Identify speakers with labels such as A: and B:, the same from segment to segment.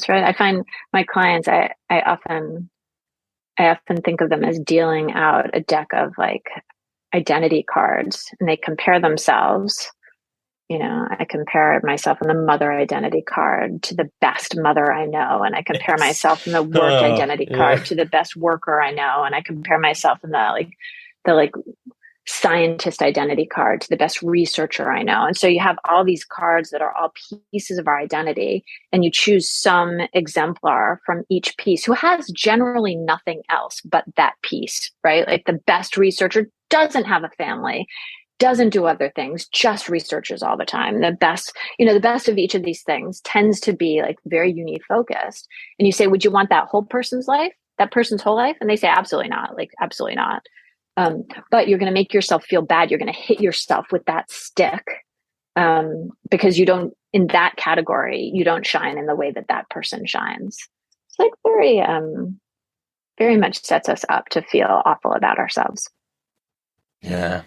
A: That's right. I find my clients, I often think of them as dealing out a deck of like identity cards, and they compare themselves. I compare myself on the mother identity card to the best mother I know. And I compare myself in the work identity card to the best worker I know. And I compare myself in the scientist identity card to the best researcher I know. And so you have all these cards that are all pieces of our identity, and you choose some exemplar from each piece who has generally nothing else but that piece, right? Like the best researcher doesn't have a family, doesn't do other things, just researches all the time. The best of each of these things tends to be like very unique focused. And you say, would you want that whole person's life, that person's whole life? And they say, absolutely not, like absolutely not. But you're going to make yourself feel bad. You're going to hit yourself with that stick because you don't, in that category, you don't shine in the way that person shines. It's like very, very much sets us up to feel awful about ourselves.
B: Yeah.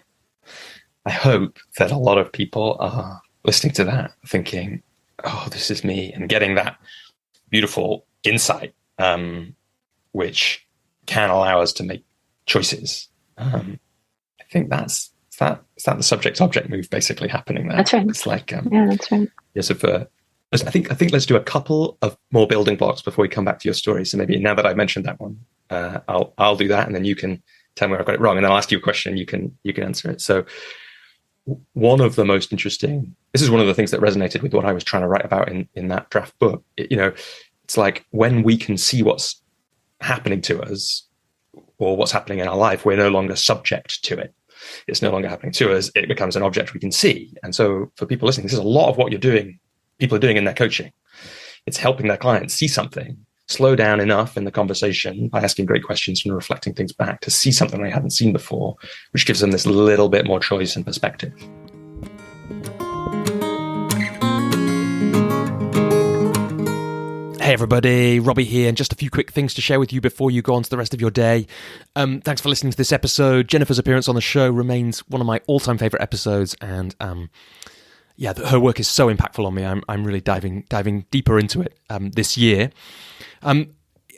B: I hope that a lot of people are listening to that thinking, oh, this is me, and getting that beautiful insight, which can allow us to make choices. I think that's the subject-object move basically happening there.
A: That's right.
B: It's like,
A: yeah, that's right.
B: Yes, I think let's do a couple of more building blocks before we come back to your story. So maybe now that I've mentioned that one, I'll do that, and then you can tell me where I've got it wrong, and then I'll ask you a question, and you can answer it. So one of the most interesting, this is one of the things that resonated with what I was trying to write about in that draft book. It's like when we can see what's happening to us or what's happening in our life, we're no longer subject to it. It's no longer happening to us. It becomes an object we can see. And so for people listening, this is a lot of what people are doing in their coaching. It's helping their clients see something, slow down enough in the conversation by asking great questions and reflecting things back to see something they hadn't seen before, which gives them this little bit more choice and perspective.
C: Hey everybody, Robbie here, and just a few quick things to share with you before you go on to the rest of your day. Thanks for listening to this episode. Jennifer's appearance on the show remains one of my all-time favourite episodes, and her work is so impactful on me. I'm really diving deeper into it this year.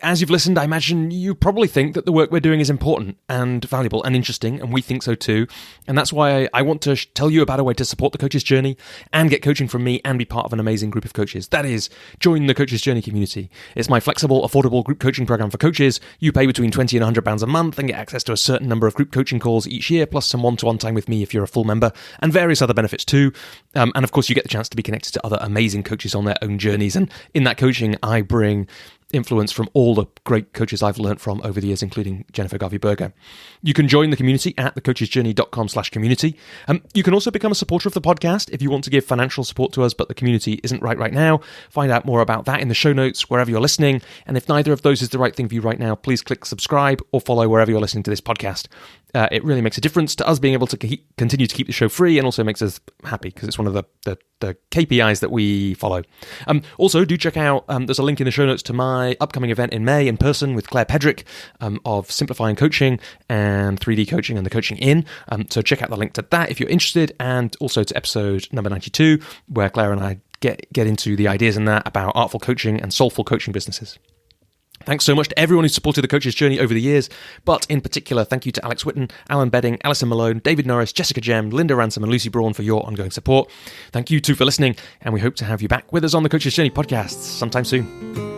C: As you've listened, I imagine you probably think that the work we're doing is important and valuable and interesting, and we think so too. And that's why I want to tell you about a way to support the Coach's Journey and get coaching from me and be part of an amazing group of coaches. That is, join the Coach's Journey community. It's my flexible, affordable group coaching program for coaches. You pay between $20 and £100 a month and get access to a certain number of group coaching calls each year, plus some one-to-one time with me if you're a full member, and various other benefits too. And of course, you get the chance to be connected to other amazing coaches on their own journeys. And in that coaching, I bring influence from all the great coaches I've learned from over the years, including Jennifer Garvey Berger. You can join the community at thecoachesjourney.com/community. You can also become a supporter of the podcast if you want to give financial support to us, but the community isn't right now. Find out more about that in the show notes, wherever you're listening. And if neither of those is the right thing for you right now, please click subscribe or follow wherever you're listening to this podcast. It really makes a difference to us being able to continue to keep the show free, and also makes us happy because it's one of the KPIs that we follow. Also, do check out, there's a link in the show notes to my upcoming event in May in person with Claire Pedrick of Simplifying Coaching and 3D Coaching and the Coaching In. So check out the link to that if you're interested, and also to episode number 92, where Claire and I get into the ideas in that about artful coaching and soulful coaching businesses. Thanks so much to everyone who supported the Coach's Journey over the years, but in particular, thank you to Alex Whitten, Alan Bedding, Alison Malone, David Norris, Jessica Jem, Linda Ransom, and Lucy Braun for your ongoing support. Thank you too for listening, and we hope to have you back with us on the Coach's Journey podcast sometime soon.